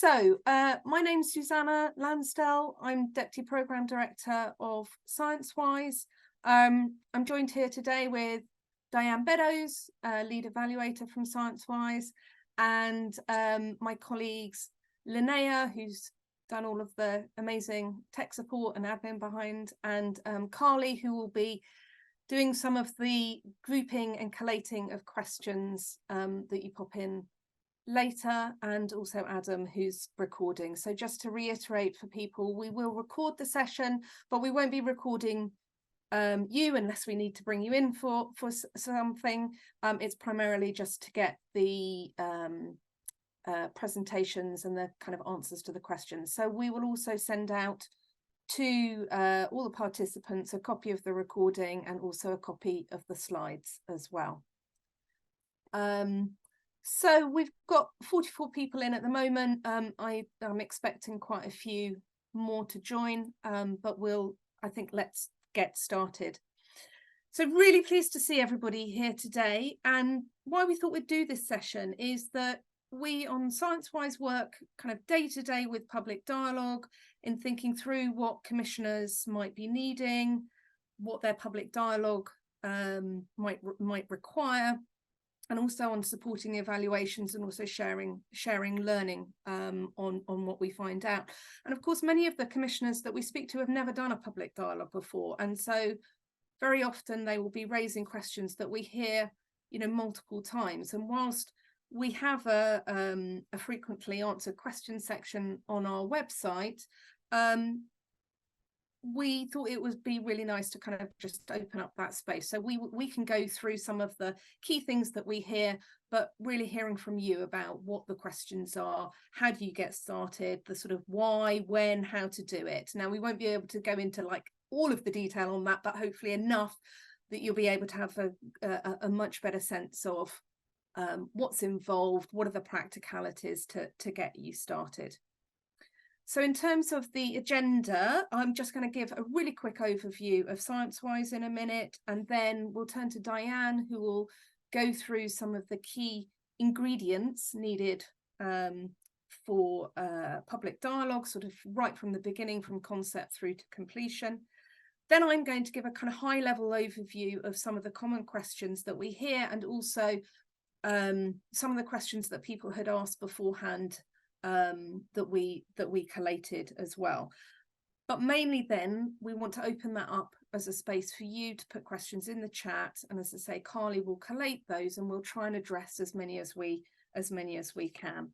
My name's Susanna Lansdell. I'm Deputy Programme Director of Sciencewise. I'm joined here today with Diane Beddoes, Lead Evaluator from Sciencewise, and my colleagues Linnea, who's done all of the amazing tech support and admin behind, and Carly, who will be doing some of the grouping and collating of questions that you pop in later, and also Adam, who's recording. So just to reiterate for people, we will record the session, but we won't be recording you unless we need to bring you in for something. It's primarily just to get the presentations and the kind of answers to the questions. So we will also send out to all the participants a copy of the recording and also a copy of the slides as well. So we've got 44 people in at the moment. I'm expecting quite a few more to join, but let's get started. So really pleased to see everybody here today. And why we thought we'd do this session is that we on Sciencewise work kind of day to day with public dialogue in thinking through what commissioners might be needing, what their public dialogue might require, and also on supporting the evaluations and also sharing learning on what we find out. And of course, many of the commissioners that we speak to have never done a public dialogue before. And so very often they will be raising questions that we hear, multiple times. And whilst we have a frequently answered question section on our website, we thought it would be really nice to kind of just open up that space. So we can go through some of the key things that we hear, but really hearing from you about what the questions are, how do you get started, the sort of why, when, how to do it. Now, we won't be able to go into like all of the detail on that, but hopefully enough that you'll be able to have a much better sense of what's involved, what are the practicalities to get you started. So in terms of the agenda, I'm just going to give a really quick overview of Sciencewise in a minute, and then we'll turn to Diane, who will go through some of the key ingredients needed for public dialogue, sort of right from the beginning, from concept through to completion. Then I'm going to give a kind of high-level overview of some of the common questions that we hear, and also some of the questions that people had asked beforehand that we collated as well. But mainly then we want to open that up as a space for you to put questions in the chat, and as I say, Carly will collate those and we'll try and address as many as we can.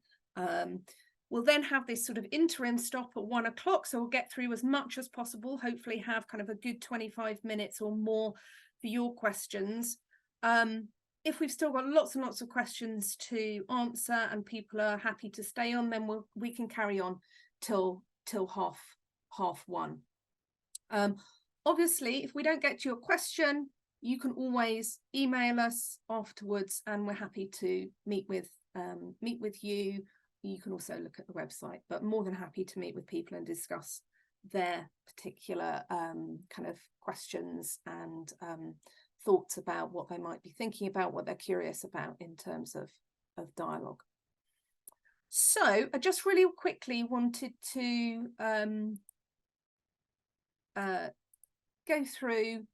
We'll then have this sort of interim stop at 1 o'clock, so we'll get through as much as possible, hopefully have kind of a good 25 minutes or more for your questions. If we've still got lots and lots of questions to answer and people are happy to stay on, then we can carry on till half one. Obviously, if we don't get to your question, you can always email us afterwards, and we're happy to meet with you. You can also look at the website, but more than happy to meet with people and discuss their particular kind of questions and thoughts about what they might be thinking about, what they're curious about in terms of dialogue. So I just really quickly wanted to go through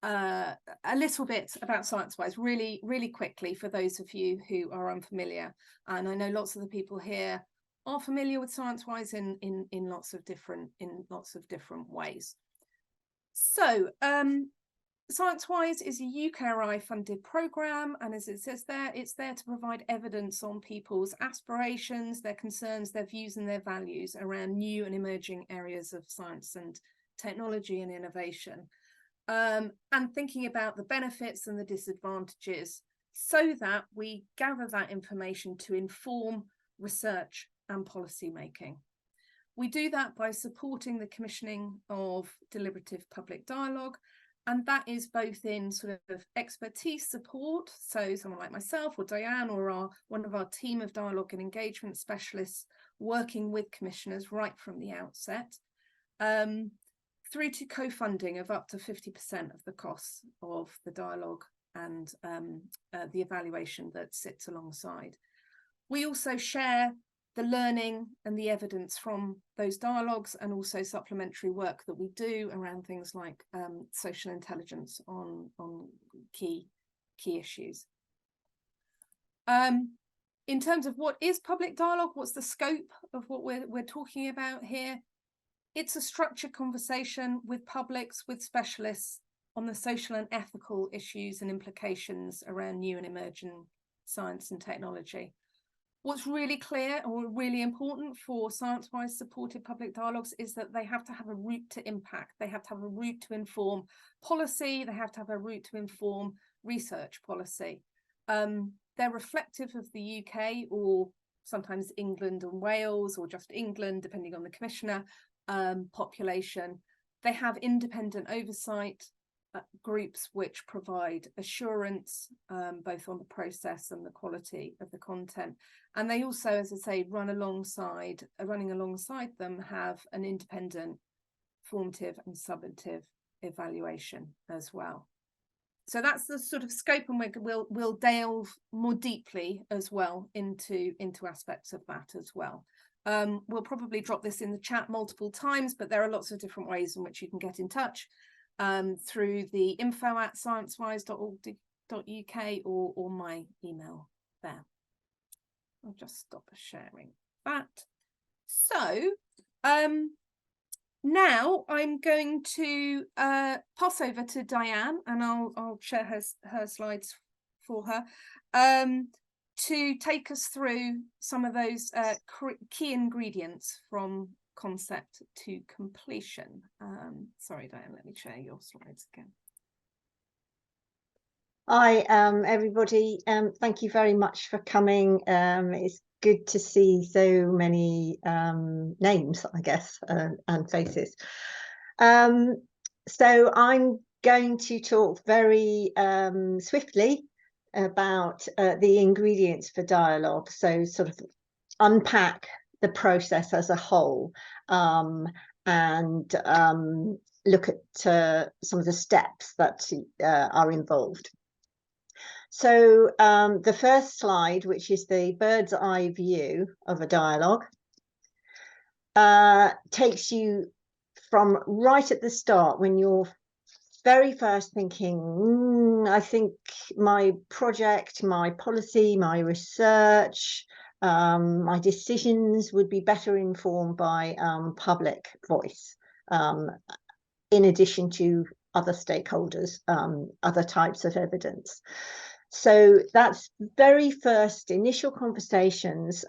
a little bit about Sciencewise really quickly for those of you who are unfamiliar. And I know lots of the people here are familiar with Sciencewise in lots of different ways. So Sciencewise is a UKRI funded programme, and as it says there, it's there to provide evidence on people's aspirations, their concerns, their views and their values around new and emerging areas of science and technology and innovation, and thinking about the benefits and the disadvantages so that we gather that information to inform research and policy making. We do that by supporting the commissioning of deliberative public dialogue, and that is both in sort of expertise support, so someone like myself or Diane or one of our team of dialogue and engagement specialists working with commissioners right from the outset, through to co-funding of up to 50% of the costs of the dialogue and the evaluation that sits alongside. We also share the learning and the evidence from those dialogues, and also supplementary work that we do around things like social intelligence on key issues. In terms of what is public dialogue, what's the scope of what we're talking about here? It's a structured conversation with publics, with specialists on the social and ethical issues and implications around new and emerging science and technology. What's really clear or really important for Sciencewise supported public dialogues is that they have to have a route to impact. They have to have a route to inform policy. They have to have a route to inform research policy. They're reflective of the UK, or sometimes England and Wales, or just England, depending on the commissioner, population. They have independent oversight groups which provide assurance both on the process and the quality of the content. And they also, as I say, running alongside them, have an independent formative and substantive evaluation as well. So that's the sort of scope, and we'll delve more deeply as well into aspects of that as well. We'll probably drop this in the chat multiple times, but there are lots of different ways in which you can get in touch through the info@sciencewise.org.uk or my email there. I'll just stop sharing that. So now I'm going to pass over to Diane, and I'll share her slides for her to take us through some of those key ingredients from concept to completion. Sorry, Diane, let me share your slides again. Hi, everybody. Thank you very much for coming. It's good to see so many names, I guess, and faces. So I'm going to talk very swiftly about the ingredients for dialogue. So sort of unpack the process as a whole, and look at some of the steps that are involved. So the first slide, which is the bird's eye view of a dialogue, takes you from right at the start, when you're very first thinking, I think my project, my policy, my research, my decisions would be better informed by public voice, in addition to other stakeholders, other types of evidence. So that's very first initial conversations,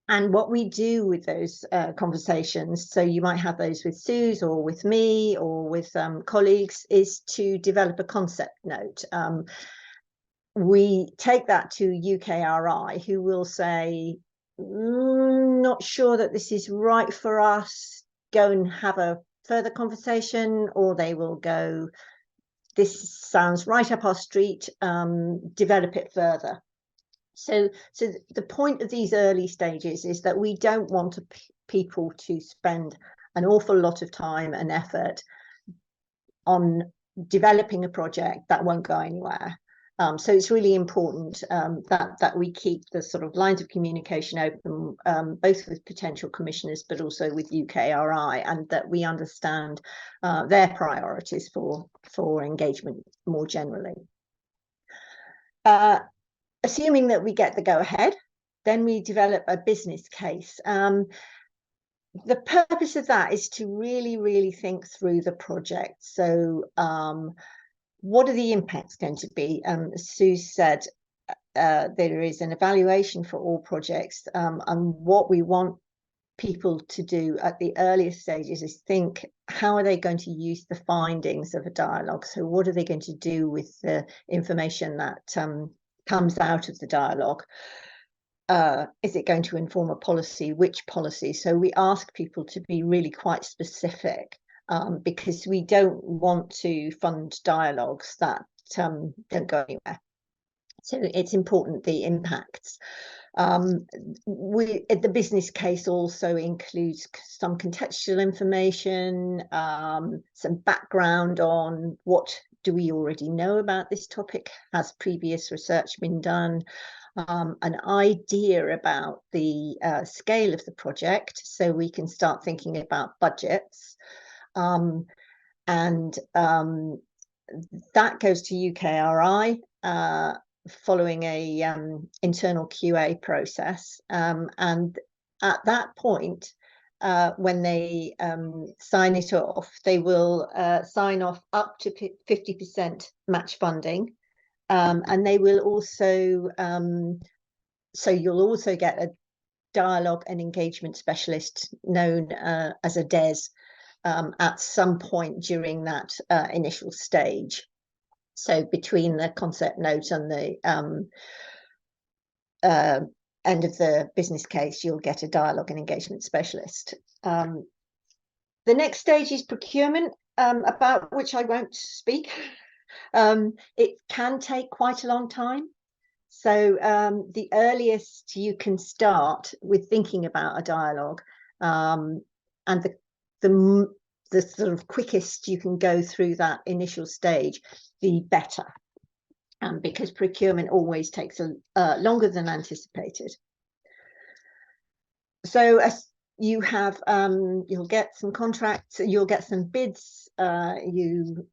and what we do with those conversations, so you might have those with Suze or with me or with colleagues, is to develop a concept note. We take that to UKRI, who will say, not sure that this is right for us, go and have a further conversation, or they will go, this sounds right up our street, develop it further. So the point of these early stages is that we don't want people to spend an awful lot of time and effort on developing a project that won't go anywhere. So it's really important that we keep the sort of lines of communication open, both with potential commissioners, but also with UKRI, and that we understand their priorities for engagement more generally. Assuming that we get the go-ahead, then we develop a business case. The purpose of that is to really think through the project. So what are the impacts going to be? Sue said there is an evaluation for all projects, and what we want people to do at the earliest stages is think, how are they going to use the findings of a dialogue? So what are they going to do with the information that comes out of the dialogue? Is it going to inform a policy? Which policy? So we ask people to be really quite specific, because we don't want to fund dialogues that don't go anywhere. So it's important, the impacts. The business case also includes some contextual information, some background on what do we already know about this topic, has previous research been done, an idea about the scale of the project, so we can start thinking about budgets. And that goes to UKRI following a internal QA process. And at that point, when they sign it off, they will sign off up to 50% match funding. And they will also, so you'll also get a dialogue and engagement specialist known as a DES at some point during that initial stage. So between the concept note and the end of the business case, you'll get a dialogue and engagement specialist. The next stage is procurement, about which I won't speak. It can take quite a long time. So the earliest you can start with thinking about a dialogue, and the sort of quickest you can go through that initial stage, the better, because procurement always takes longer than anticipated. So as you have, you'll get some contracts, you'll get some bids, you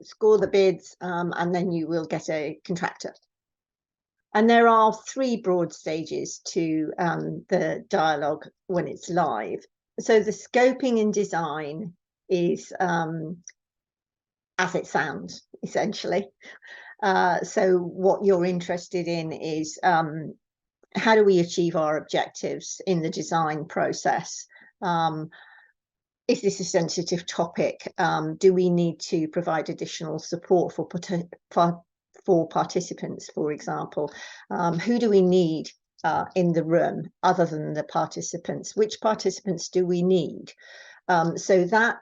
score the bids, and then you will get a contractor. And there are 3 broad stages to the dialogue when it's live. So the scoping and design is as it sounds, essentially. So what you're interested in is how do we achieve our objectives in the design process? Is this a sensitive topic? Do we need to provide additional support for participants, for example? Who do we need in the room other than the participants? Which participants do we need? So that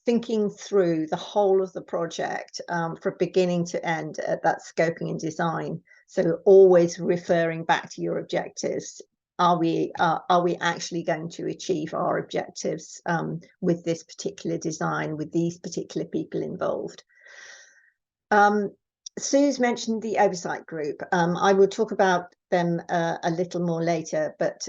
thinking through the whole of the project from beginning to end at that scoping and design. So always referring back to your objectives. Are we actually going to achieve our objectives with this particular design, with these particular people involved? Sue's mentioned the oversight group. I will talk about them a little more later, but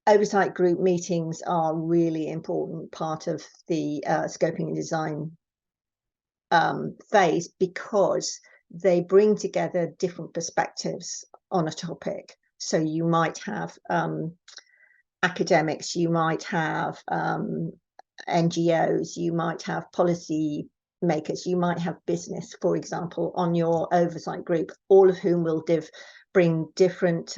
oversight group meetings are really important part of the scoping and design phase, because they bring together different perspectives on a topic. So you might have academics, you might have NGOs, you might have policy makers, you might have business, for example, on your oversight group, all of whom will bring different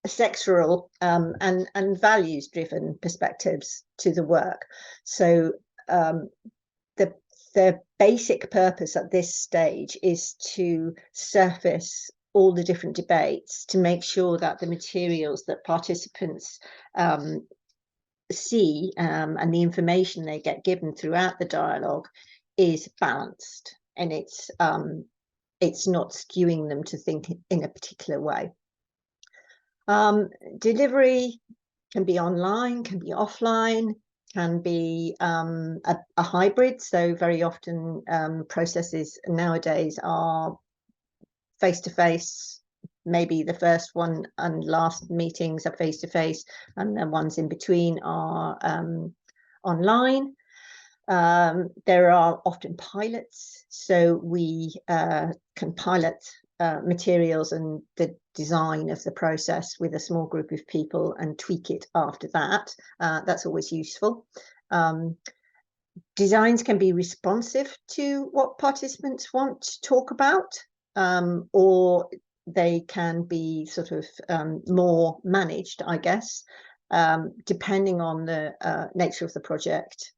sectoral and values driven perspectives to the work. So the basic purpose at this stage is to surface all the different debates, to make sure that the materials that participants see and the information they get given throughout the dialogue is balanced, and it's not skewing them to think in a particular way. Delivery can be online, can be offline, can be a hybrid. So very often processes nowadays are face-to-face. Maybe the first one and last meetings are face-to-face, and the ones in between are online. There are often pilots, so we can pilot materials and the design of the process with a small group of people and tweak it after that. That's always useful. Designs can be responsive to what participants want to talk about, or they can be sort of more managed, I guess, depending on the nature of the project.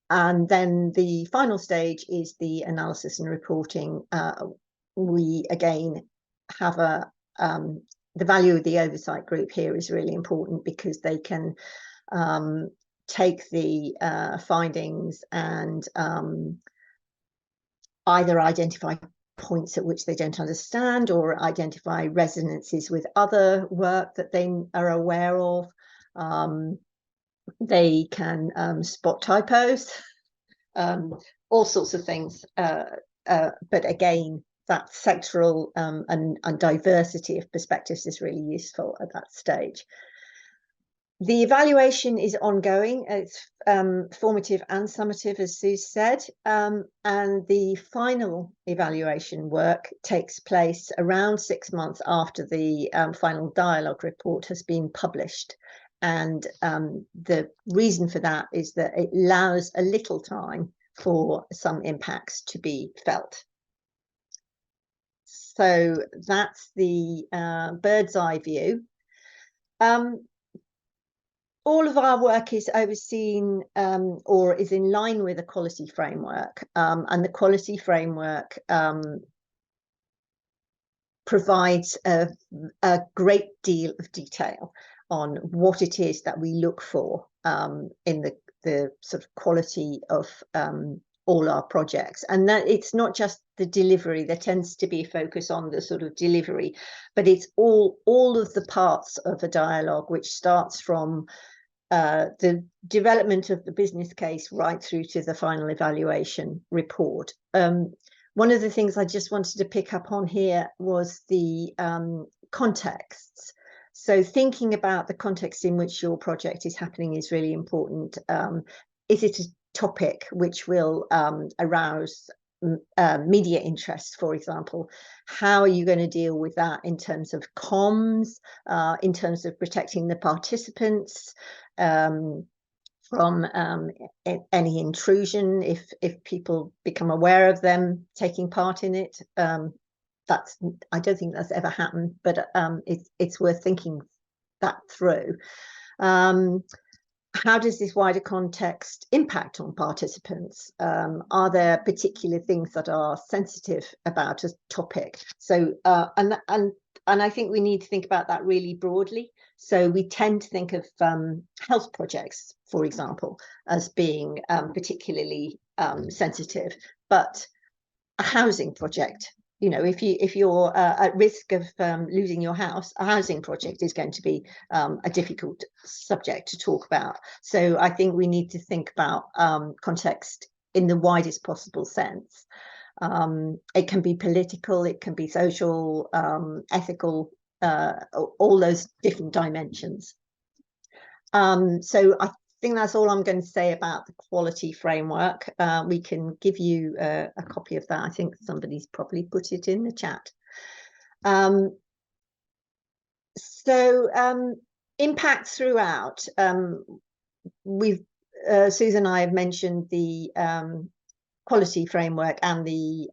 And then the final stage is the analysis and reporting. We again have the value of the oversight group here is really important, because they can take the findings and either identify points at which they don't understand, or identify resonances with other work that they are aware of. They can spot typos, all sorts of things. But again, that sectoral and diversity of perspectives is really useful at that stage. The evaluation is ongoing. It's formative and summative, as Sue said, and the final evaluation work takes place around 6 months after the final dialogue report has been published. And the reason for that is that it allows a little time for some impacts to be felt. So that's the bird's eye view. All of our work is overseen or is in line with a quality framework, and the quality framework provides a great deal of detail on what it is that we look for in the sort of quality of all our projects. And that it's not just the delivery. There tends to be a focus on the sort of delivery, but it's all of the parts of a dialogue, which starts from the development of the business case right through to the final evaluation report. One of the things I just wanted to pick up on here was the contexts. So thinking about the context in which your project is happening is really important. Is it a topic which will arouse media interest, for example? How are you going to deal with that in terms of comms, in terms of protecting the participants from any intrusion if people become aware of them taking part in it? I don't think that's ever happened, but it's worth thinking that through. How does this wider context impact on participants? Are there particular things that are sensitive about a topic? So and I think we need to think about that really broadly. So we tend to think of health projects, for example, as being particularly sensitive, but a housing project, you know, if you're at risk of losing your house, a housing project is going to be a difficult subject to talk about. So I think we need to think about context in the widest possible sense. It can be political, it can be social, ethical, all those different dimensions. So I think that's all I'm going to say about the quality framework. We can give you a copy of that. I think somebody's probably put it in the chat. Impact throughout. Susan and I have mentioned the quality framework and the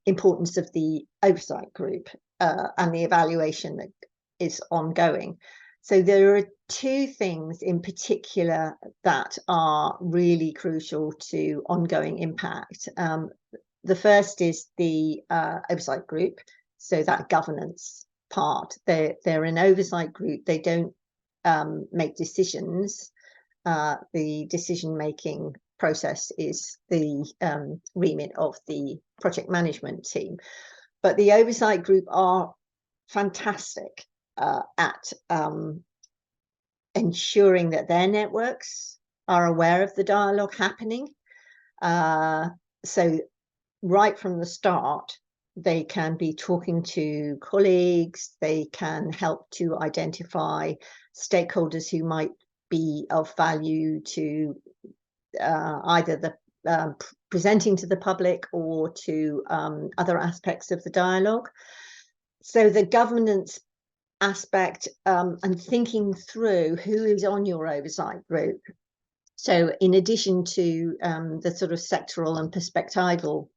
importance of the oversight group and the evaluation that is ongoing. So there are two things in particular that are really crucial to ongoing impact. The first is the oversight group, so that governance part. They're an oversight group. They don't make decisions. The decision-making process is the remit of the project management team. But the oversight group are fantastic at ensuring that their networks are aware of the dialogue happening. So right from the start, they can be talking to colleagues, they can help to identify stakeholders who might be of value to either the presenting to the public or to other aspects of the dialogue. So the governance aspect and thinking through who is on your oversight group. So in addition to the sort of sectoral and perspectival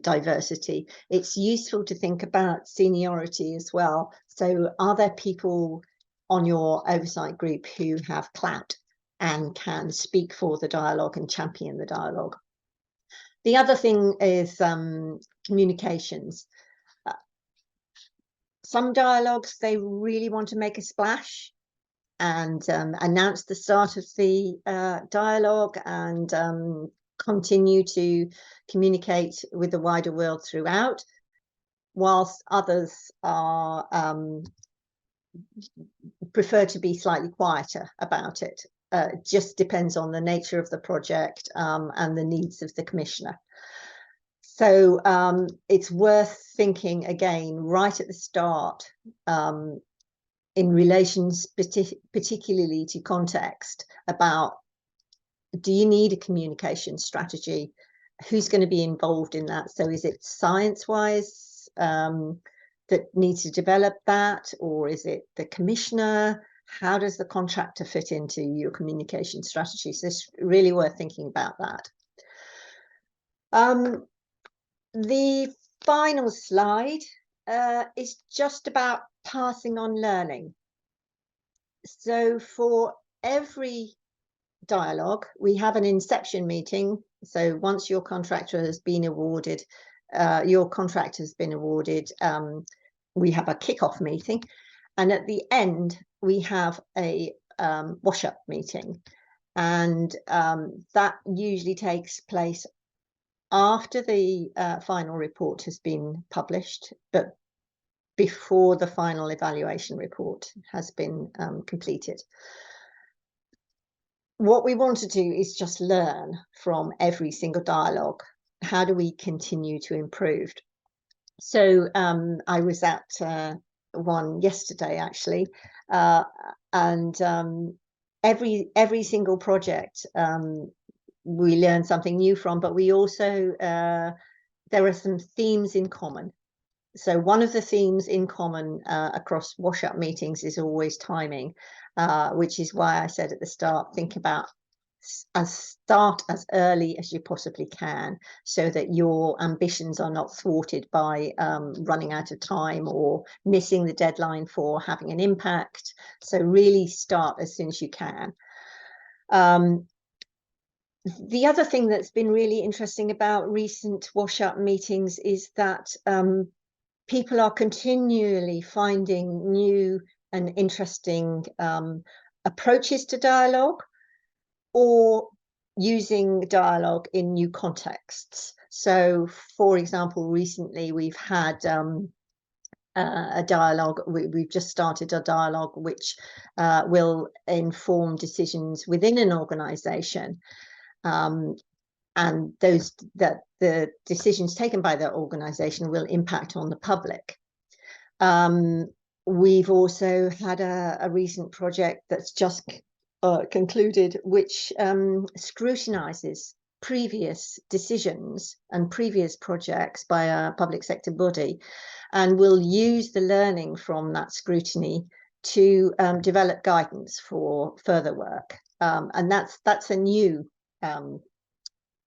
diversity, it's useful to think about seniority as well. So are there people on your oversight group who have clout and can speak for the dialogue and champion the dialogue? The other thing is communications. Some dialogues, they really want to make a splash and announce the start of the dialogue and continue to communicate with the wider world throughout, whilst others are prefer to be slightly quieter about it. It just depends on the nature of the project and the needs of the commissioner. So it's worth thinking again right at the start in relations particularly to context about, do you need a communication strategy? Who's going to be involved in that? So is it Sciencewise that needs to develop that, or is it the commissioner? How does the contractor fit into your communication strategy? So it's really worth thinking about that. The final slide is just about passing on learning. So for every dialogue, we have an inception meeting. So once your contractor has been awarded, we have a kickoff meeting, and at the end we have a wash-up meeting, and that usually takes place after the final report has been published, but before the final evaluation report has been completed. What we want to do is just learn from every single dialogue. How do we continue to improve? So I was at one yesterday, actually, and every single project we learn something new from, but we also, there are some themes in common. So one of the themes in common across wash-up meetings is always timing, which is why I said at the start, think about start as early as you possibly can, so that your ambitions are not thwarted by running out of time or missing the deadline for having an impact. So really start as soon as you can. The other thing that's been really interesting about recent wash-up meetings is that people are continually finding new and interesting approaches to dialogue, or using dialogue in new contexts. So, for example, recently we've had a dialogue, we've just started a dialogue which will inform decisions within an organization. And the decisions taken by the organization will impact on the public. We've also had a recent project that's just concluded, which scrutinizes previous decisions and previous projects by a public sector body, and will use the learning from that scrutiny to develop guidance for further work. And that's a new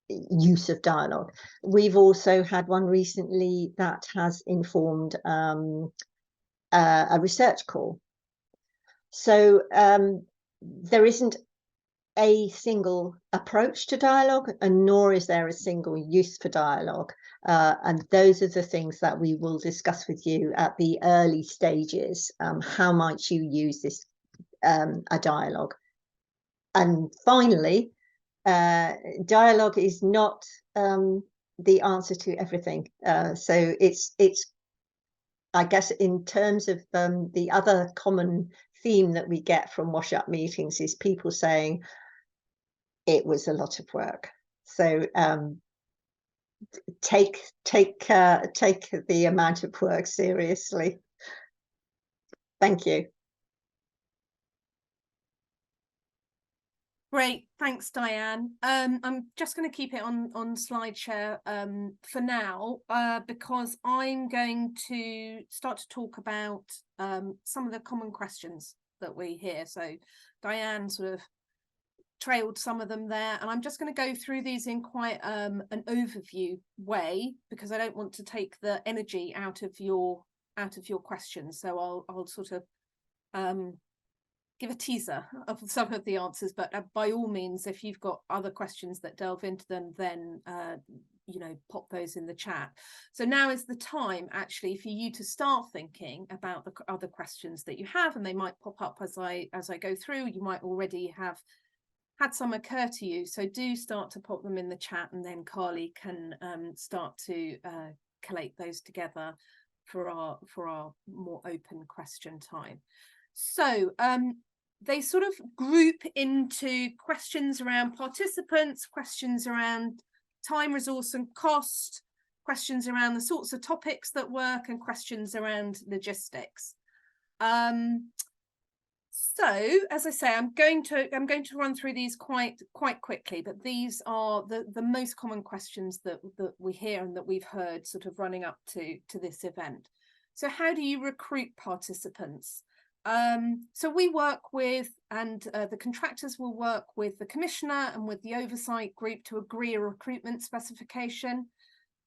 use of dialogue. We've also had one recently that has informed a research call. So there isn't a single approach to dialogue, and nor is there a single use for dialogue. And those are the things that we will discuss with you at the early stages. How might you use this a dialogue? And finally, dialogue is not the answer to everything. So it's I guess in terms of the other common theme that we get from wash-up meetings is people saying it was a lot of work. So take the amount of work seriously. Thank you. Great, thanks, Diane. I'm just going to keep it on slide share for now, because I'm going to start to talk about some of the common questions that we hear. So Diane sort of trailed some of them there, and I'm just going to go through these in quite an overview way, because I don't want to take the energy out of your questions. So I'll sort of give a teaser of some of the answers, but by all means, if you've got other questions that delve into them, then you know, pop those in the chat. So now is the time actually for you to start thinking about the other questions that you have, and they might pop up as I go through. You might already have had some occur to you, so do start to pop them in the chat, and then Carly can start to collate those together for our more open question time. So they sort of group into questions around participants, questions around time, resource and cost, questions around the sorts of topics that work, and questions around logistics. So, as I say, I'm going to run through these quite quickly, but these are the most common questions that we hear and that we've heard sort of running up to this event. So how do you recruit participants? So we work with, and the contractors will work with the commissioner and with the oversight group to agree a recruitment specification.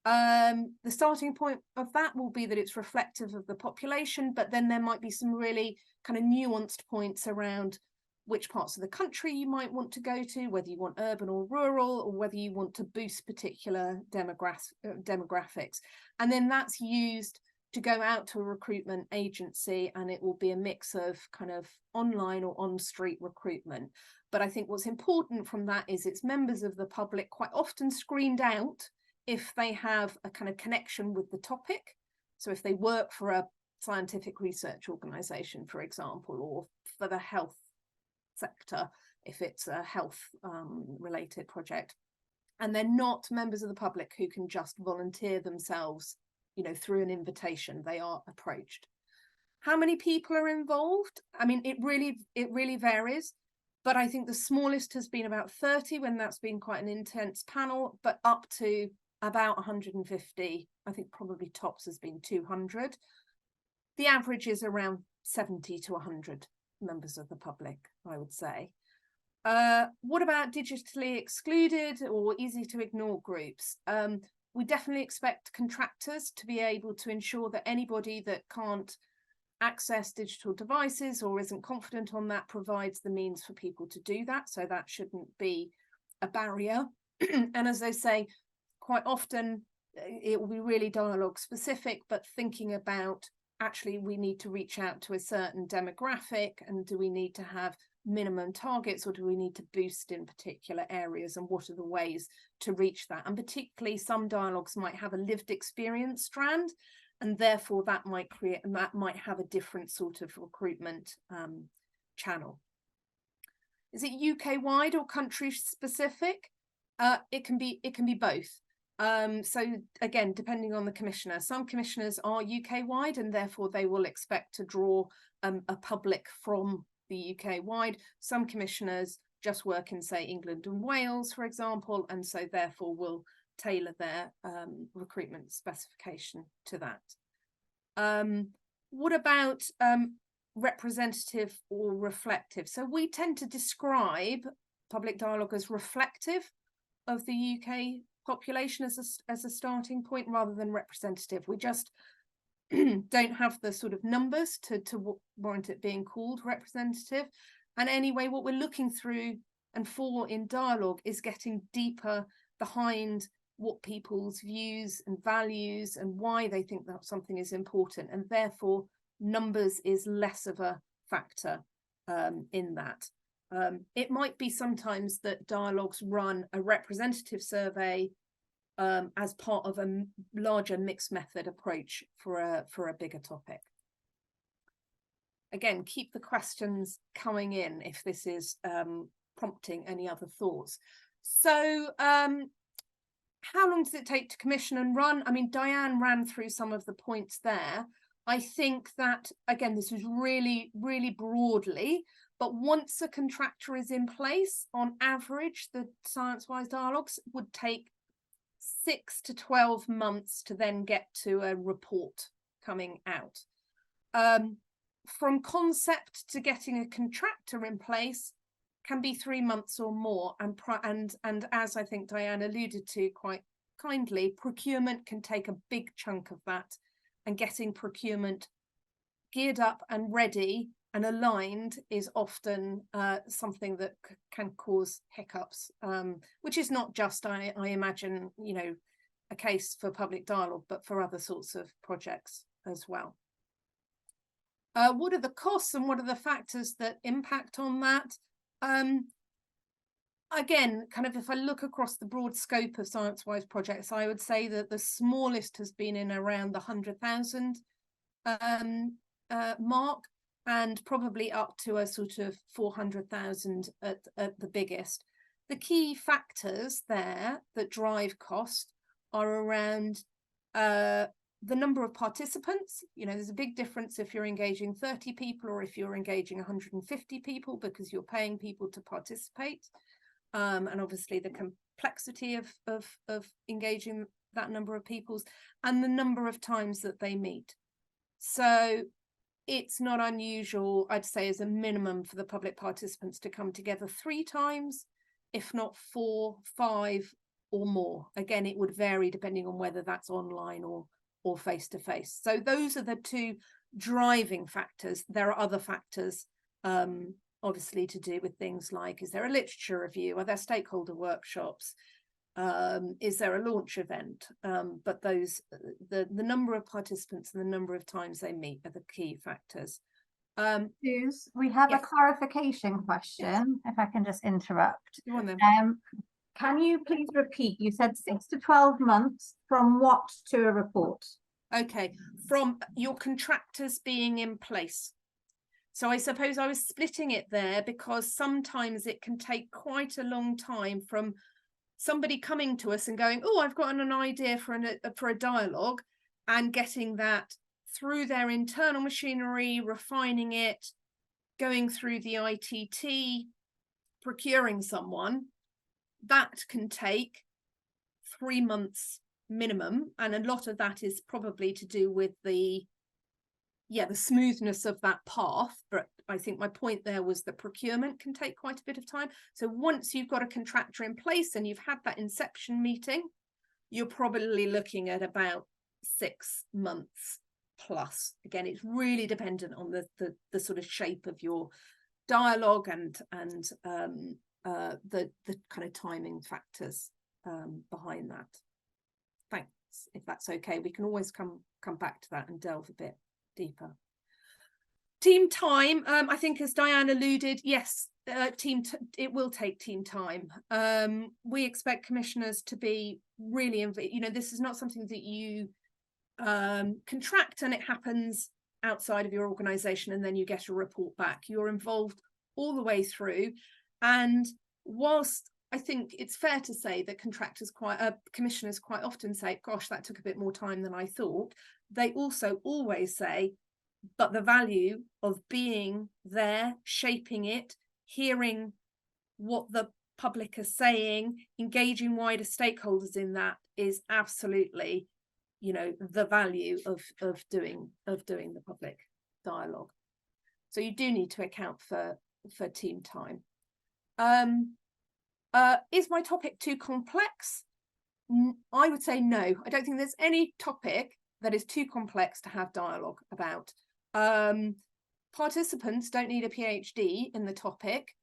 The starting point of that will be that it's reflective of the population, but then there might be some really kind of nuanced points around which parts of the country you might want to go to, whether you want urban or rural, or whether you want to boost particular demographics. And then that's used to go out to a recruitment agency, and it will be a mix of kind of online or on-street recruitment. But I think what's important from that is it's members of the public quite often screened out if they have a kind of connection with the topic. So if they work for a scientific research organization, for example, or for the health sector, if it's a health related project, and they're not members of the public who can just volunteer themselves, you know, through an invitation, they are approached. How many people are involved? I mean, it really varies, but I think the smallest has been about 30 when that's been quite an intense panel, but up to about 150. I think probably tops has been 200. The average is around 70 to 100 members of the public, I would say. What about digitally excluded or easy to ignore groups? We definitely expect contractors to be able to ensure that anybody that can't access digital devices or isn't confident on that provides the means for people to do that. So that shouldn't be a barrier. And as I say, quite often it will be really dialogue specific, but thinking about actually we need to reach out to a certain demographic, and do we need to have minimum targets, or do we need to boost in particular areas, and what are the ways to reach that? And particularly some dialogues might have a lived experience strand, and therefore that might have a different sort of recruitment channel. Is it UK wide or country specific? It can be both. So again, depending on the commissioner, some commissioners are UK wide, and therefore they will expect to draw a public from the UK wide. Some commissioners just work in, say, England and Wales, for example, and so therefore will tailor their recruitment specification to that. What about representative or reflective? So we tend to describe public dialogue as reflective of the UK population as a starting point, rather than representative. We just don't have the sort of numbers to warrant it being called representative. And anyway, what we're looking through and for in dialogue is getting deeper behind what people's views and values and why they think that something is important, and therefore numbers is less of a factor in that. It might be sometimes that dialogues run a representative survey as part of a larger mixed method approach for a bigger topic. Again, keep the questions coming in if this is prompting any other thoughts. So how long does it take to commission and run? I mean, Diane ran through some of the points there. I think that, again, this is really, really broadly, but once a contractor is in place, on average, the Sciencewise dialogues would take 6 to 12 months to then get to a report coming out. From concept to getting a contractor in place can be 3 months or more, and as I think Diane alluded to quite kindly, procurement can take a big chunk of that, and getting procurement geared up and ready and aligned is often something that can cause hiccups, which is not just, I imagine, you know, a case for public dialogue, but for other sorts of projects as well. What are the costs and what are the factors that impact on that? Again, kind of if I look across the broad scope of Sciencewise projects, I would say that the smallest has been in around the 100,000 mark, and probably up to a sort of 400,000 at the biggest. The key factors there that drive cost are around the number of participants. There's a big difference if you're engaging 30 people or if you're engaging 150 people, because you're paying people to participate. And obviously the complexity of engaging that number of peoples, and the number of times that they meet. So it's not unusual, I'd say, as a minimum for the public participants to come together 3 times, if not 4, 5 or more. Again, it would vary depending on whether that's online or face-to-face. So those are the 2 driving factors. There are other factors, obviously, to do with things like, is there a literature review? Are there stakeholder workshops? Is there a launch event? But those, the number of participants and the number of times they meet are the key factors. Suze, we have yes. a clarification question, if I can just interrupt. Go on then. Can you please repeat? You said 6 to 12 months from what to a report? Okay, from your contractors being in place. So I suppose I was splitting it there because sometimes it can take quite a long time from somebody coming to us and going, oh, I've got an idea for a dialogue, and getting that through their internal machinery, refining it, going through the ITT, procuring someone. That can take 3 months minimum, and a lot of that is probably to do with the smoothness of that path. But I think my point there was the procurement can take quite a bit of time. So once you've got a contractor in place and you've had that inception meeting, you're probably looking at about 6 months plus. Again, it's really dependent on the sort of shape of your dialogue and the kind of timing factors behind that. Thanks. If that's okay, we can always come back to that and delve a bit deeper. Team time, I think, as Diane alluded, yes, it will take team time. We expect commissioners to be really, this is not something that you contract and it happens outside of your organization and then you get a report back. You're involved all the way through. And whilst I think it's fair to say that commissioners quite often say, gosh, that took a bit more time than I thought, they also always say, but the value of being there, shaping it, hearing what the public are saying, engaging wider stakeholders in that is absolutely, the value of doing the public dialogue. So you do need to account for team time. Is my topic too complex? I would say no. I don't think there's any topic that is too complex to have dialogue about. Participants don't need a PhD in the topic.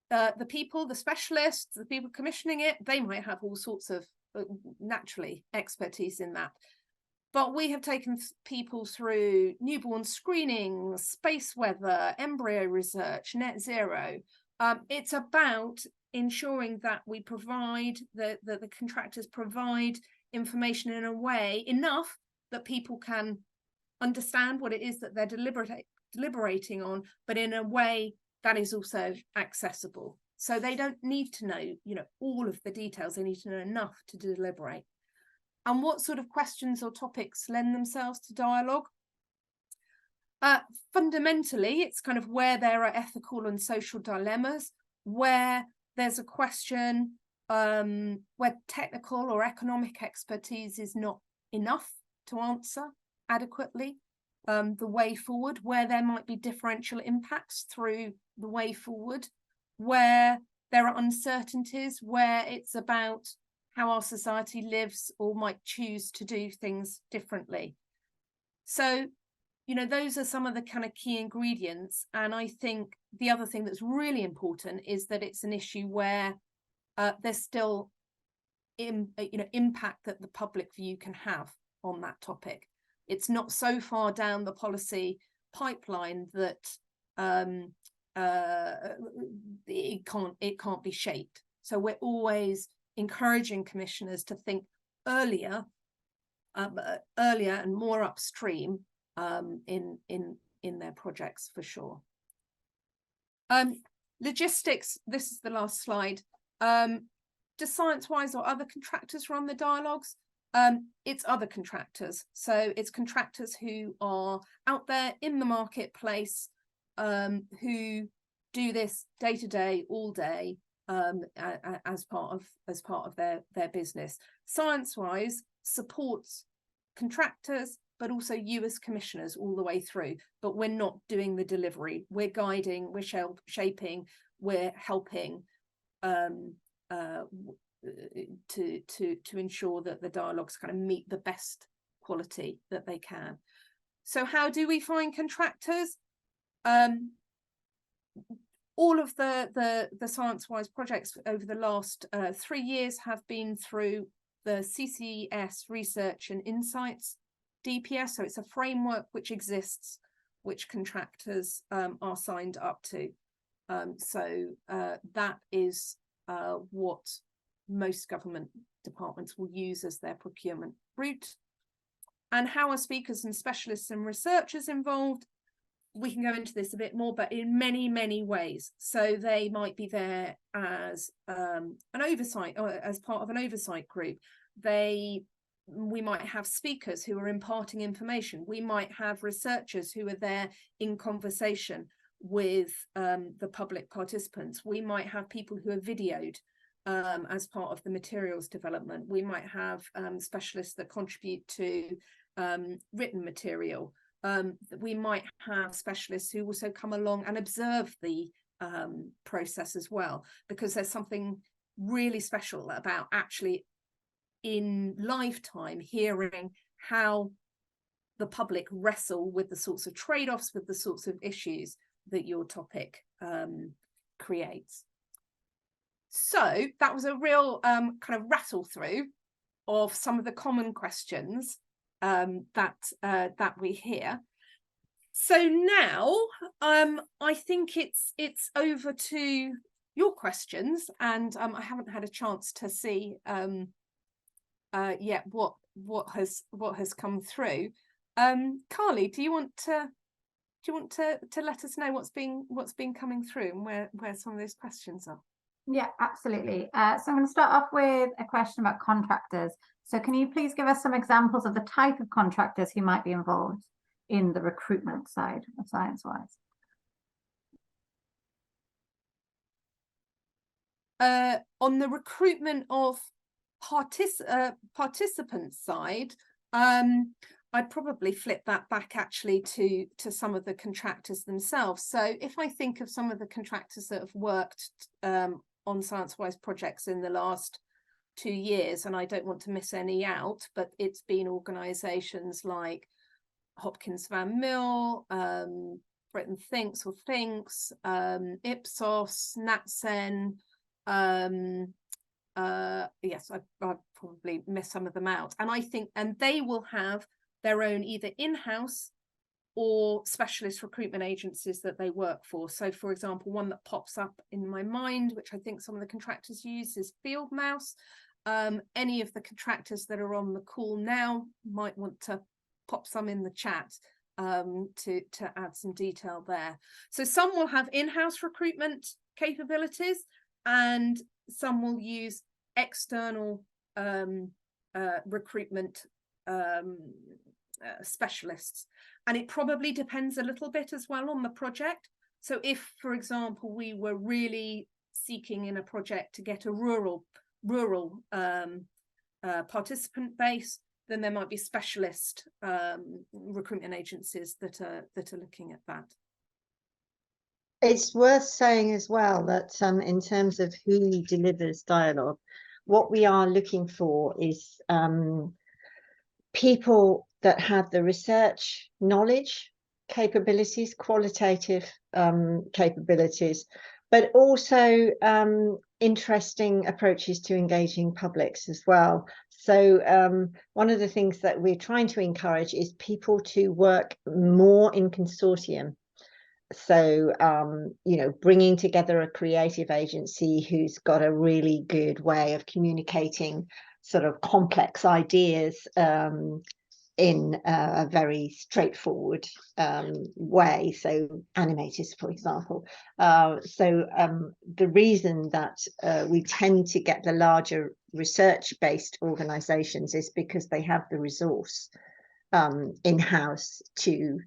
The specialists, the people commissioning it, they might have all sorts of naturally expertise in that. But we have taken people through newborn screening, space weather, embryo research, net zero. It's about ensuring that we provide, the contractors provide information in a way enough that people can understand what it is that they're deliberating on, but in a way that is also accessible. So they don't need to know, all of the details. They need to know enough to deliberate. And what sort of questions or topics lend themselves to dialogue? Fundamentally, it's kind of where there are ethical and social dilemmas, where there's a question where technical or economic expertise is not enough to answer adequately, the way forward, where there might be differential impacts through the way forward, where there are uncertainties, where it's about how our society lives or might choose to do things differently. So, those are some of the kind of key ingredients. And I think the other thing that's really important is that it's an issue where there's still impact that the public view can have on that topic. It's not so far down the policy pipeline that it can't be shaped. So we're always encouraging commissioners to think earlier and more upstream in their projects, for sure. Logistics, this is the last slide. Do Sciencewise or other contractors run the dialogues? It's other contractors. So it's contractors who are out there in the marketplace, who do this day to day, all day, as part of their business. Sciencewise supports contractors, but also you as commissioners all the way through. But we're not doing the delivery. We're guiding, we're shaping, we're helping to ensure that the dialogues kind of meet the best quality that they can. So how do we find contractors? All of the Sciencewise projects over the last 3 years have been through the CCS Research and Insights DPS. So it's a framework which exists, which contractors are signed up to. So that is what most government departments will use as their procurement route. And how are speakers and specialists and researchers involved? We can go into this a bit more, but in many, many ways. So they might be there as an oversight, or as part of an oversight group. We might have speakers who are imparting information. We might have researchers who are there in conversation with the public participants. We might have people who are videoed as part of the materials development. We might have specialists that contribute to written material. We might have specialists who also come along and observe the process as well, because there's something really special about actually in lifetime hearing how the public wrestle with the sorts of trade-offs, with the sorts of issues that your topic creates. So that was a real kind of rattle through of some of the common questions that we hear. So now I think it's over to your questions, and I haven't had a chance to see yet what has come through. Carly, do you want to let us know what's been coming through and where some of those questions are? Yeah, absolutely. So I'm going to start off with a question about contractors. So can you please give us some examples of the type of contractors who might be involved in the recruitment side of Sciencewise? On the recruitment of participants side, I'd probably flip that back actually to some of the contractors themselves. So if I think of some of the contractors that have worked on Sciencewise projects in the last 2 years, and I don't want to miss any out, but it's been organisations like Hopkins Van Mill, Britain Thinks or Thinks, Ipsos, NatSen. Yes, I've probably missed some of them out, and I think, and they will have their own either in-house or specialist recruitment agencies that they work for. So for example, one that pops up in my mind, which I think some of the contractors use, is Field Mouse. Any of the contractors that are on the call now might want to pop some in the chat to add some detail there. So some will have in-house recruitment capabilities, and some will use external recruitment specialists. And it probably depends a little bit as well on the project. So if, for example, we were really seeking in a project to get a rural participant base, then there might be specialist recruitment agencies that are looking at that. It's worth saying as well that in terms of who delivers dialogue, what we are looking for is people that have the research knowledge, capabilities, qualitative capabilities, but also interesting approaches to engaging publics as well. So one of the things that we're trying to encourage is people to work more in consortium. So, you know, bringing together a creative agency who's got a really good way of communicating sort of complex ideas in a very straightforward way, so animators, for example. The reason that we tend to get the larger research-based organizations is because they have the resource in-house to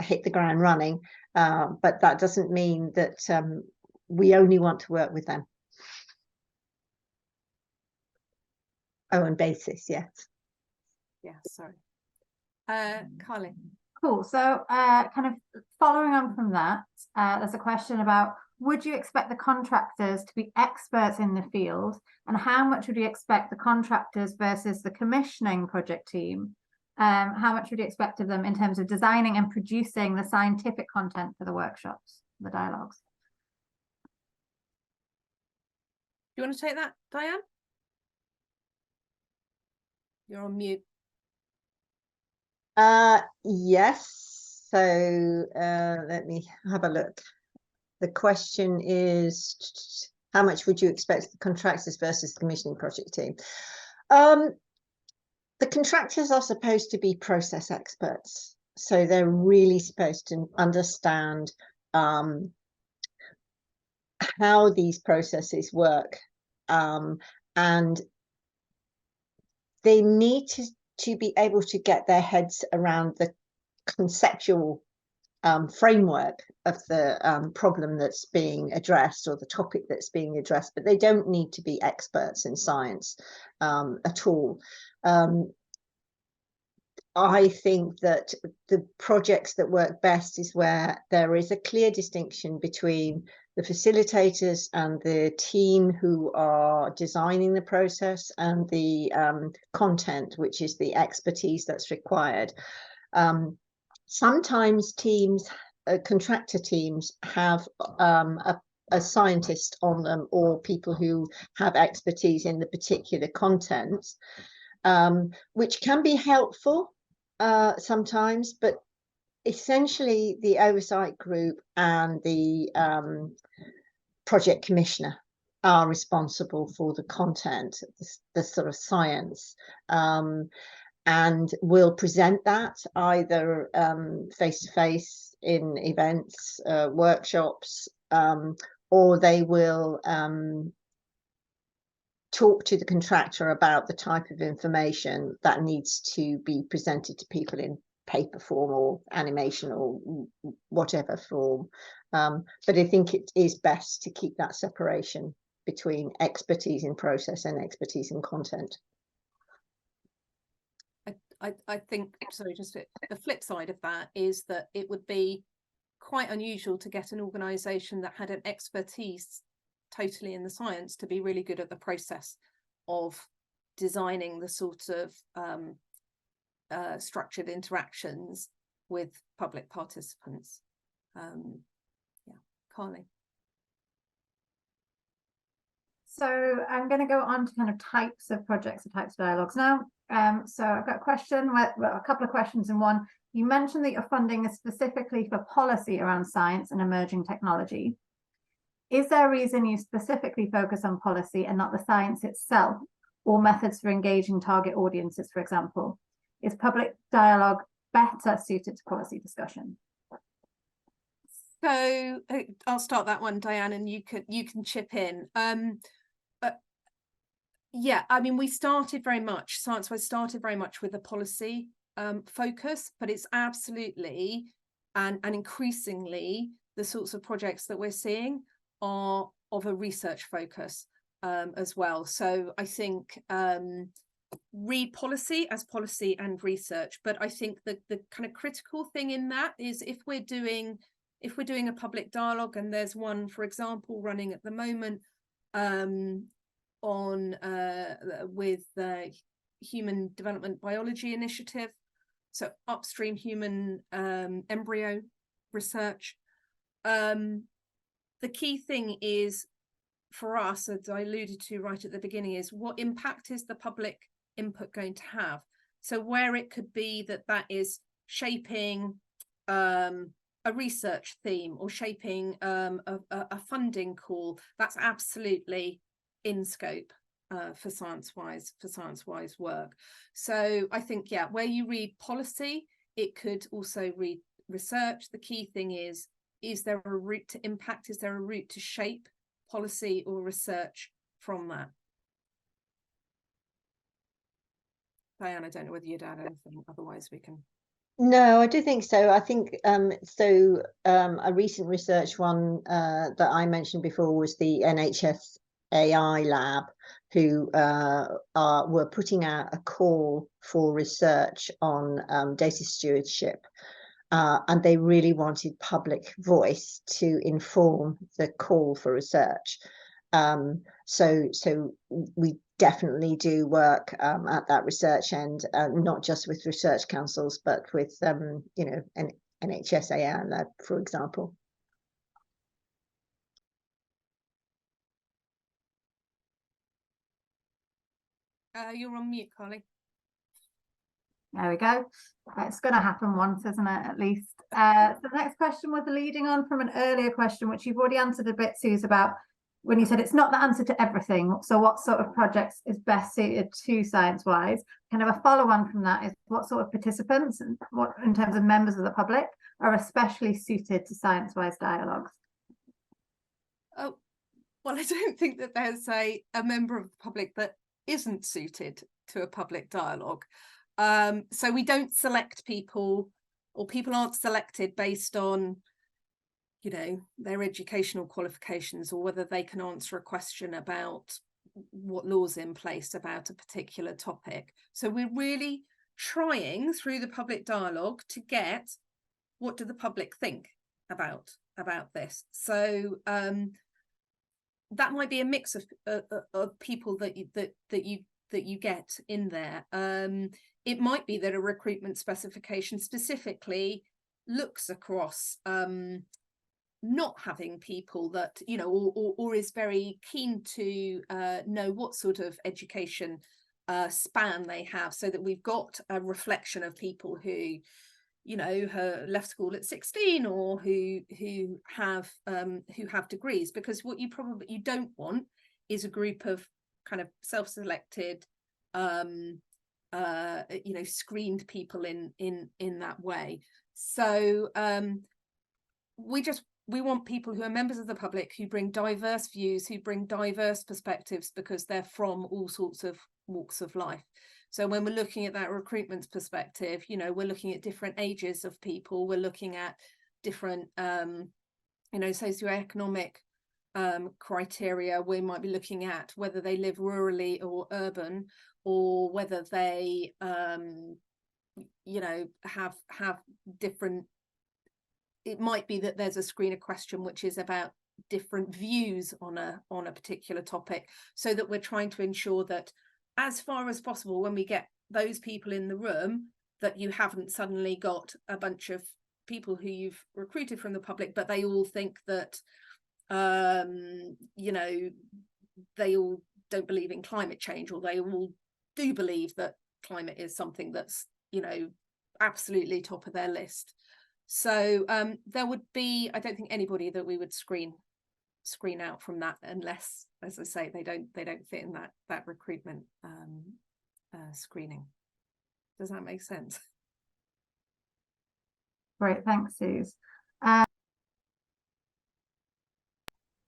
hit the ground running, but that doesn't mean that we only want to work with them. On basis, yes. Yeah, sorry. Carly. Cool. So kind of following on from that, there's a question about, would you expect the contractors to be experts in the field, and how much would you expect the contractors versus the commissioning project team? How much would you expect of them in terms of designing and producing the scientific content for the workshops, the dialogues? Do you want to take that, Diane? You're on mute. Yes. So let me have a look. The question is, how much would you expect the contractors versus the commissioning project team? The contractors are supposed to be process experts, so they're really supposed to understand how these processes work, and they need to be able to get their heads around the conceptual framework of the problem that's being addressed, or the topic that's being addressed, but they don't need to be experts in science at all. I think that the projects that work best is where there is a clear distinction between the facilitators and the team who are designing the process, and the content, which is the expertise that's required. Sometimes teams, contractor teams, have a scientist on them, or people who have expertise in the particular content, which can be helpful sometimes, but essentially the oversight group and the project commissioner are responsible for the content, the sort of science, and will present that either face-to-face in events, workshops, or they will talk to the contractor about the type of information that needs to be presented to people in paper form or animation or whatever form. But I think it is best to keep that separation between expertise in process and expertise in content. I think, sorry, just the flip side of that is that it would be quite unusual to get an organisation that had an expertise totally in the science to be really good at the process of designing the sort of structured interactions with public participants. Yeah, Carly. So I'm going to go on to kind of types of projects and types of dialogues now. So I've got a question, well, a couple of questions in one. You mentioned that your funding is specifically for policy around science and emerging technology. Is there a reason you specifically focus on policy and not the science itself, or methods for engaging target audiences, for example? Is public dialogue better suited to policy discussion? So I'll start that one, Diane, and you can chip in. Yeah, I mean, Sciencewise started very much with a policy focus, but it's absolutely and increasingly the sorts of projects that we're seeing are of a research focus as well. So I think read policy as policy and research, but I think that the kind of critical thing in that is if we're doing a public dialogue, and there's one, for example, running at the moment on with the Human Development Biology Initiative, so upstream human embryo research. The key thing is for us, as I alluded to right at the beginning, is what impact is the public input going to have? So where it could be that is shaping a research theme or shaping a funding call, that's absolutely in scope. for Sciencewise work. So I think, yeah, where you read policy, it could also read research. The key thing is there a route to impact? Is there a route to shape policy or research from that? Diane, I don't know whether you'd add anything, otherwise we can. No, I do think so. I think a recent research one that I mentioned before was the NHS AI lab, who were putting out a call for research on data stewardship. And they really wanted public voice to inform the call for research. So we definitely do work at that research end, not just with research councils, but with you know, an NHS AI lab, for example. You're on mute, Carly. There we go. It's going to happen once, isn't it, at least? So the next question was leading on from an earlier question, which you've already answered a bit, Suze, about when you said it's not the answer to everything. So what sort of projects is best suited to Sciencewise? Kind of a follow-on from that is what sort of participants, and what in terms of members of the public, are especially suited to Sciencewise dialogues? Oh, well, I don't think that there's a member of the public that isn't suited to a public dialogue. So we don't select people, or people aren't selected based on, you know, their educational qualifications, or whether they can answer a question about what law's in place about a particular topic. So we're really trying through the public dialogue to get, what do the public think about this? So that might be a mix of people that you get in there. It might be that a recruitment specification specifically looks across not having people that, you know, or is very keen to know what sort of education span they have, so that we've got a reflection of people who, you know, left school at 16, or who have degrees. Because what you don't want is a group of kind of self-selected you know, screened people in that way. So we want people who are members of the public, who bring diverse views, who bring diverse perspectives, because they're from all sorts of walks of life. So when we're looking at that recruitment perspective, you know, we're looking at different ages of people, we're looking at different you know, socioeconomic criteria. We might be looking at whether they live rurally or urban, or whether they you know, have different. It might be that there's a screener question which is about different views on a particular topic, so that we're trying to ensure that, as far as possible, when we get those people in the room, that you haven't suddenly got a bunch of people who you've recruited from the public, but they all think that you know, they all don't believe in climate change, or they all do believe that climate is something that's, you know, absolutely top of their list. So there would be, I don't think anybody that we would screen out from that, unless, as I say, they don't fit in that recruitment screening. Does that make sense? Great, thanks, Suze.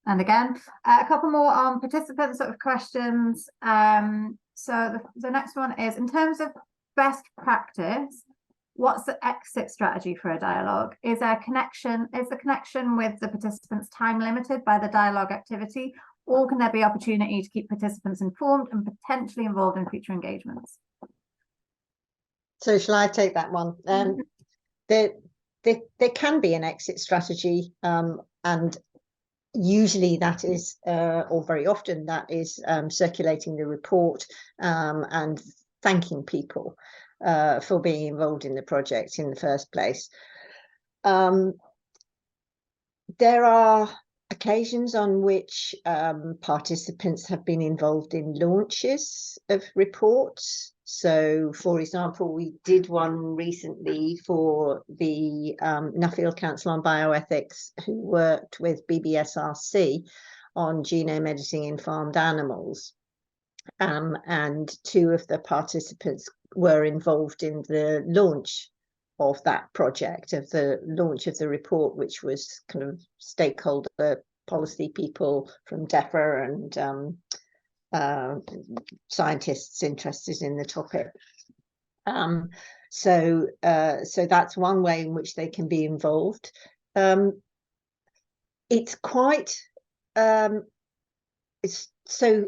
And again, a couple more on participant sort of questions. So the next one is, in terms of best practice, what's the exit strategy for a dialogue? Is there a connection? Is the connection with the participants time limited by the dialogue activity, or can there be opportunity to keep participants informed and potentially involved in future engagements? So shall I take that one? There can be an exit strategy, and usually that is, or very often that is, circulating the report and thanking people for being involved in the project in the first place. There are occasions on which participants have been involved in launches of reports. So, for example, we did one recently for the Nuffield Council on Bioethics, who worked with BBSRC on genome editing in farmed animals. and 2 of the participants were involved in the launch of that project, of the launch of the report, which was kind of stakeholder policy people from DEFRA and scientists interested in the topic. So that's one way in which they can be involved. It's quite so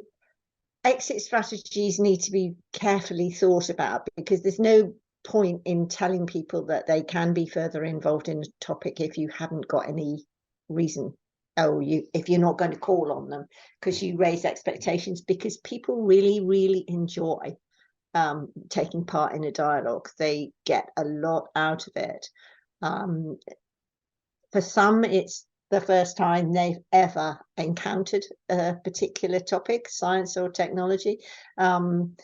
exit strategies need to be carefully thought about, because there's no point in telling people that they can be further involved in a topic if you haven't got any reason, if you're not going to call on them, because you raise expectations, because people really enjoy taking part in a dialogue. They get a lot out of it. For some, it's the first time they've ever encountered a particular topic, science or technology, and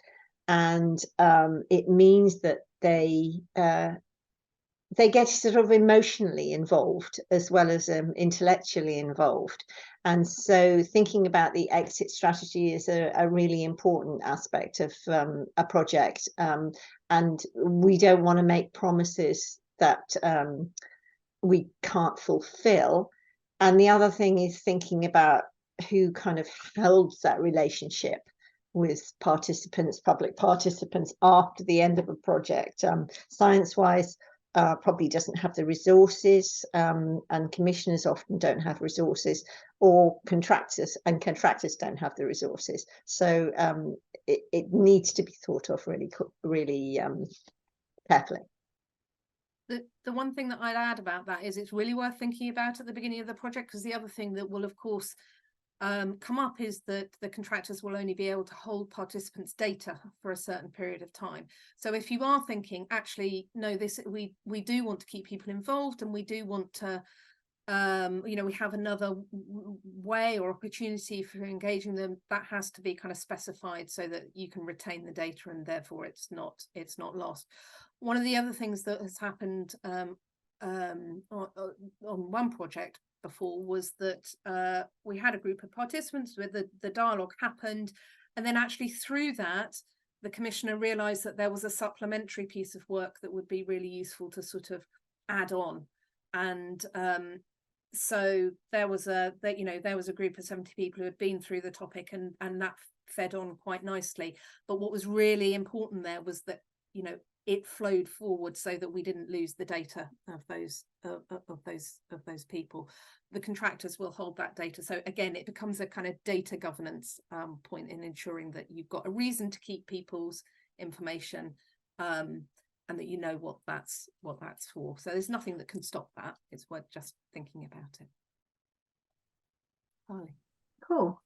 it means that they get sort of emotionally involved as well as intellectually involved. And so thinking about the exit strategy is a really important aspect of a project, and we don't want to make promises that we can't fulfill. And the other thing is thinking about who kind of holds that relationship with participants, public participants, after the end of a project. Sciencewise probably doesn't have the resources, and commissioners often don't have resources, or contractors don't have the resources. So it needs to be thought of really carefully. The one thing that I'd add about that is it's really worth thinking about at the beginning of the project, because the other thing that will, of course, come up is that the contractors will only be able to hold participants' data for a certain period of time. So if you are thinking, actually, no, we do want to keep people involved, and we do want to, we have another way or opportunity for engaging them, that has to be kind of specified so that you can retain the data, and therefore it's not lost. One of the other things that has happened on one project before was that we had a group of participants where the dialogue happened, and then actually through that the commissioner realized that there was a supplementary piece of work that would be really useful to sort of add on. And so there was a group of 70 people who had been through the topic, and that fed on quite nicely. But what was really important there was that it flowed forward so that we didn't lose the data of those people. The contractors will hold that data. So again, it becomes a kind of data governance point in ensuring that you've got a reason to keep people's information, and that you know what that's for. So there's nothing that can stop that. It's worth just thinking about it. Harley. Cool.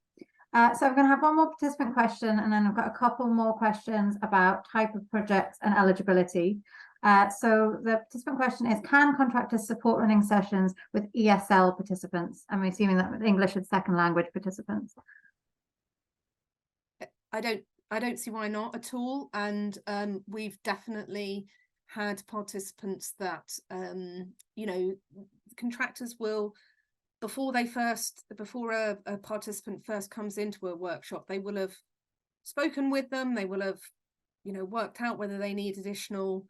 So I'm going to have one more participant question, and then I've got a couple more questions about type of projects and eligibility. So the participant question is, can contractors support running sessions with ESL participants? I'm assuming that with English as second language participants. I don't see why not at all. And we've definitely had participants that, contractors will, before a participant first comes into a workshop, they will have spoken with them, they will have worked out whether they need additional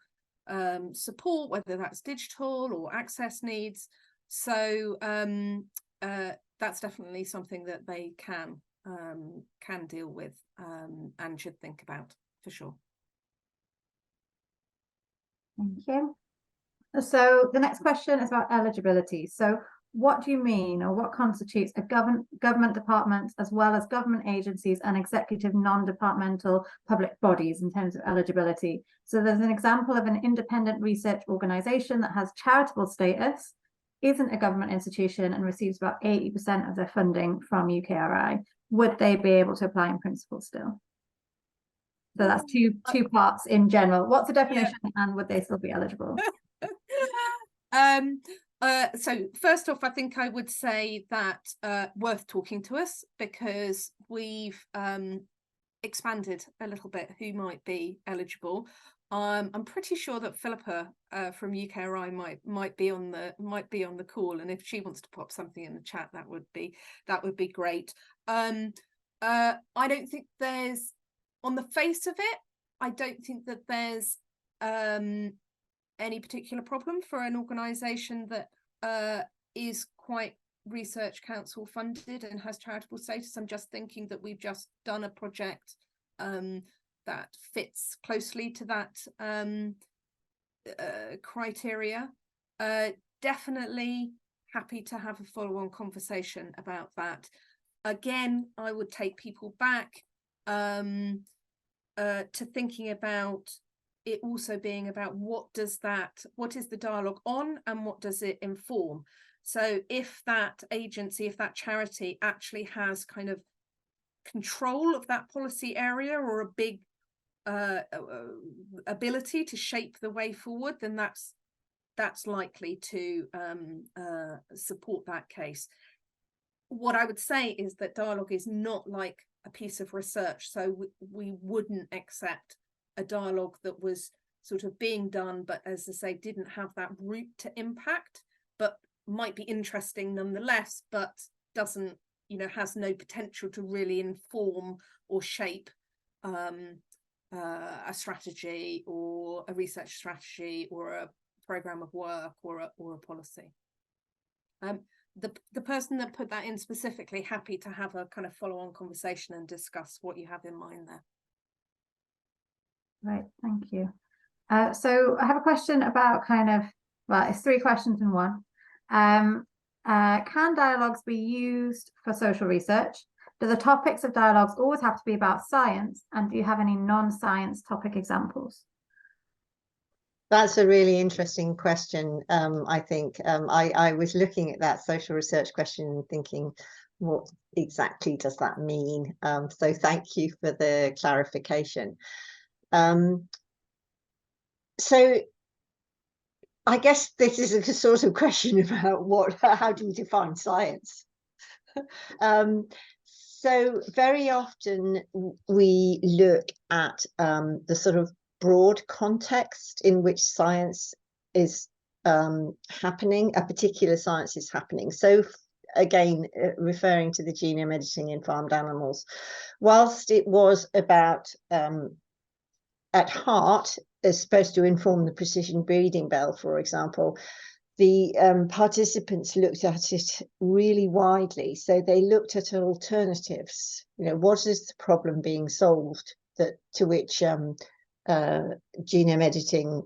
support, whether that's digital or access needs. So that's definitely something that they can deal with and should think about, for sure. Thank you. So the next question is about eligibility. So what do you mean, or what constitutes a government department, as well as government agencies and executive non-departmental public bodies in terms of eligibility? So there's an example of an independent research organization that has charitable status, isn't a government institution, and receives about 80% of their funding from UKRI. Would they be able to apply in principle still? So that's two parts in general. What's the definition, and would they still be eligible? So first off, I think I would say that worth talking to us, because we've expanded a little bit who might be eligible. I'm pretty sure that Philippa from UKRI might be on the call, and if she wants to pop something in the chat, that would be great. I don't think there's on the face of it, I don't think that there's any particular problem for an organisation that is quite Research Council funded and has charitable status. I'm just thinking that we've just done a project that fits closely to that criteria. Definitely happy to have a follow-on conversation about that. Again, I would take people back to thinking about it also being about what is the dialogue on and what does it inform. So if that agency, if that charity actually has kind of control of that policy area or a big ability to shape the way forward, then that's likely to support that case. What I would say is that dialogue is not like a piece of research, so we wouldn't accept a dialogue that was sort of being done, but as I say, didn't have that route to impact, but might be interesting nonetheless, but doesn't, has no potential to really inform or shape a strategy or a research strategy or a program of work or a policy. The person that put that in specifically, happy to have a kind of follow-on conversation and discuss what you have in mind there. Right, thank you. So I have a question about it's 3 questions in one. Can dialogues be used for social research? Do the topics of dialogues always have to be about science? And do you have any non-science topic examples? That's a really interesting question. I think I was looking at that social research question and thinking, what exactly does that mean? So thank you for the clarification. So I guess this is a sort of question about how do you define science? So very often we look at the sort of broad context in which science is happening, a particular science is happening. So again, referring to the genome editing in farmed animals, whilst it was about at heart is supposed to inform the precision breeding bell, for example, the participants looked at it really widely. So they looked at alternatives. What is the problem being solved to which genome editing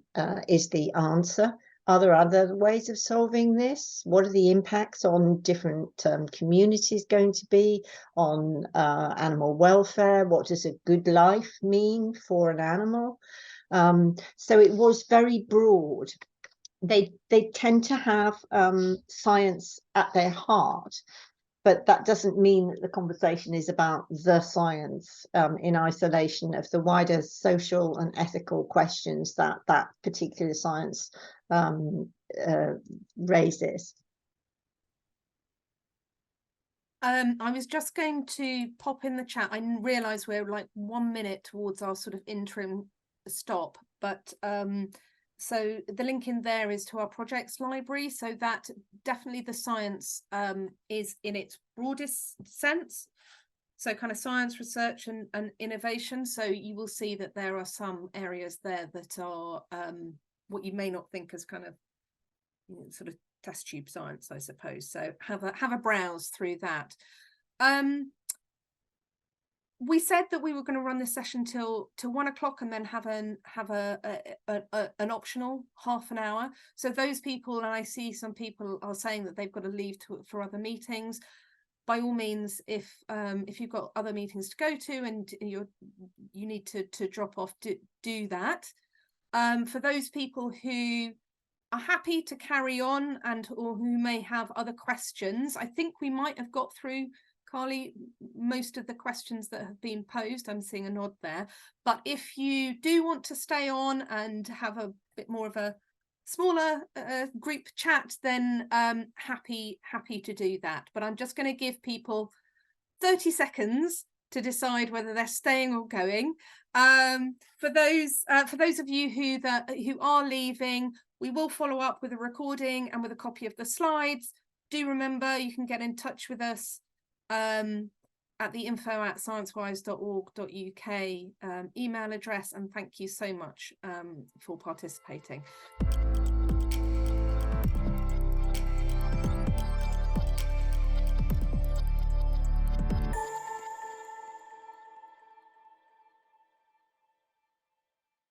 is the answer? Are there other ways of solving this? What are the impacts on different communities going to be on animal welfare? What does a good life mean for an animal? So it was very broad. They tend to have science at their heart, but that doesn't mean that the conversation is about the science in isolation of the wider social and ethical questions that particular science raises. I was just going to pop in the chat. I didn't realise we're like 1 minute towards our sort of interim stop, but so the link in there is to our projects library, so that definitely the science is in its broadest sense, so kind of science, research and innovation. So you will see that there are some areas there that are what you may not think as kind of sort of test tube science, I suppose. So have a browse through that. We said that we were going to run this session till 1 o'clock and then have an optional half an hour. So those people, and I see some people are saying that they've got to leave for other meetings. By all means, if you've got other meetings to go to and you need to drop off, do that. For those people who are happy to carry on or who may have other questions, I think we might have got through, Carly, most of the questions that have been posed. I'm seeing a nod there. But if you do want to stay on and have a bit more of a smaller group chat, then happy to do that. But I'm just going to give people 30 seconds to decide whether they're staying or going. For those of you who are leaving, we will follow up with a recording and with a copy of the slides. Do remember, you can get in touch with us at the info@sciencewise.org.uk email address, and thank you so much for participating.